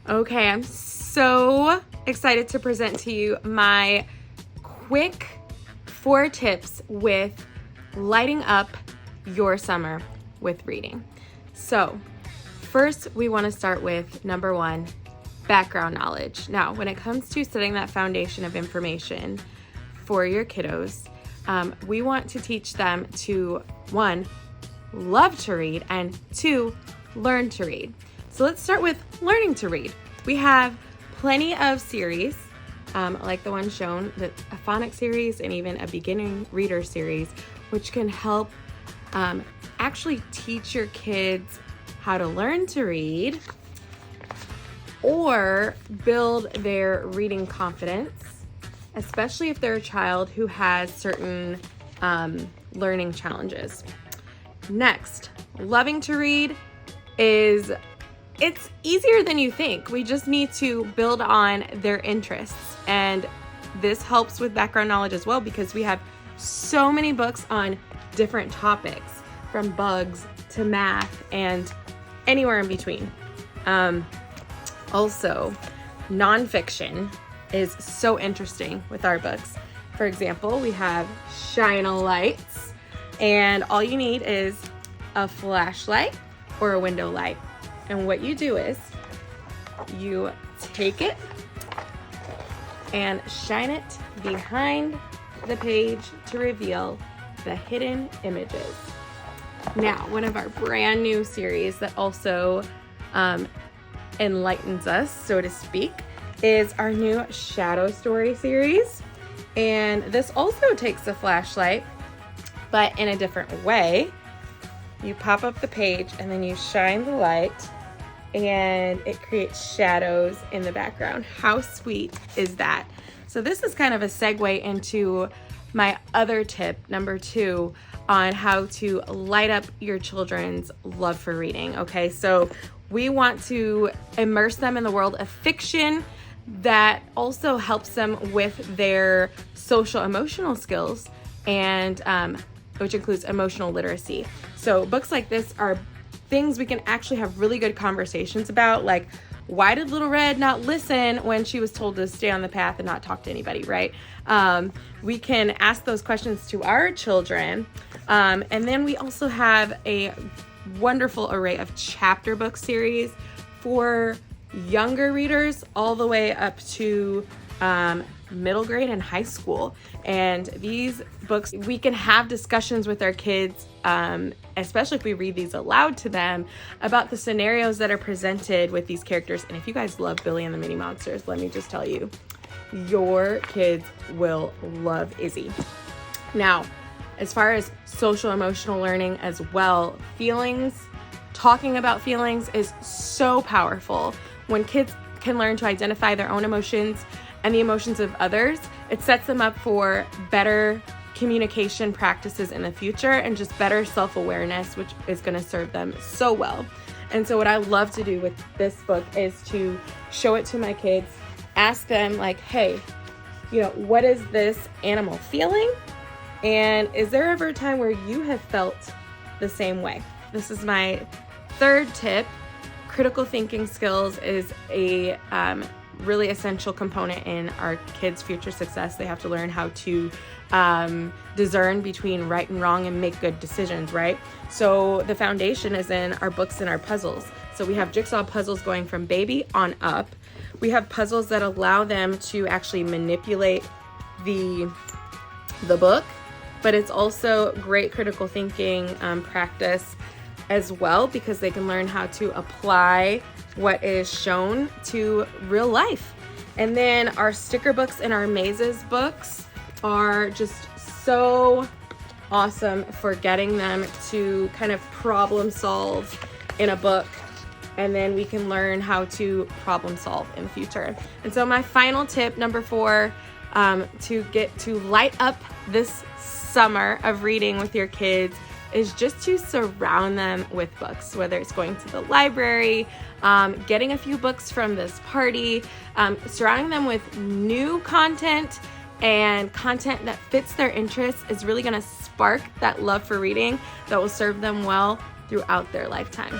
Okay, I'm so excited to present to you my quick 4 tips with lighting up your summer with reading. So first we want to start with number 1, background knowledge. Now, when it comes to setting that foundation of information for your kiddos, we want to teach them to 1, love to read, and 2, learn to read. So let's start with learning to read. We have plenty of series, like the one shown, a phonics series and even a beginning reader series, which can help actually teach your kids how to learn to read or build their reading confidence, especially if they're a child who has certain learning challenges. Next, loving to read it's easier than you think. We just need to build on their interests. And this helps with background knowledge as well, because we have so many books on different topics, from bugs to math and anywhere in between. Also, nonfiction is so interesting with our books. For example, we have Shine a Lights, and all you need is a flashlight or a window light. And what you do is you take it and shine it behind the page to reveal the hidden images. Now, one of our brand new series that also enlightens us, so to speak, is our new Shadow Story series. And this also takes a flashlight, but in a different way. You pop up the page and then you shine the light, and it creates shadows in the background. How sweet is that? So this is kind of a segue into my other tip, number 2, on how to light up your children's love for reading. Okay, so we want to immerse them in the world of fiction that also helps them with their social emotional skills, and which includes emotional literacy. So books like this are things we can actually have really good conversations about, like, why did Little Red not listen when she was told to stay on the path and not talk to anybody, right? We can ask those questions to our children. And then we also have a wonderful array of chapter book series for younger readers all the way up to middle grade and high school. And these books, we can have discussions with our kids, especially if we read these aloud to them, about the scenarios that are presented with these characters. And if you guys love Billy and the Mini Monsters, let me just tell you, your kids will love Izzy. Now, as far as social emotional learning as well, talking about feelings is so powerful. When kids can learn to identify their own emotions and the emotions of others, it sets them up for better communication practices in the future and just better self-awareness, which is going to serve them so well. And so what I love to do with this book is to show it to my kids, ask them like, hey, what is this animal feeling? And is there ever a time where you have felt the same way? This is my 3rd tip. Critical thinking skills is a really essential component in our kids' future success. They have to learn how to discern between right and wrong and make good decisions, right? So the foundation is in our books and our puzzles. So we have jigsaw puzzles going from baby on up. We have puzzles that allow them to actually manipulate the book, but it's also great critical thinking practice as well, because they can learn how to apply what is shown to real life. And then our sticker books and our mazes books are just so awesome for getting them to kind of problem solve in a book, and then we can learn how to problem solve in the future. And so my final tip, number 4, to get to light up this summer of reading with your kids, is just to surround them with books, whether it's going to the library, getting a few books from this party, surrounding them with new content and content that fits their interests is really going to spark that love for reading that will serve them well throughout their lifetime.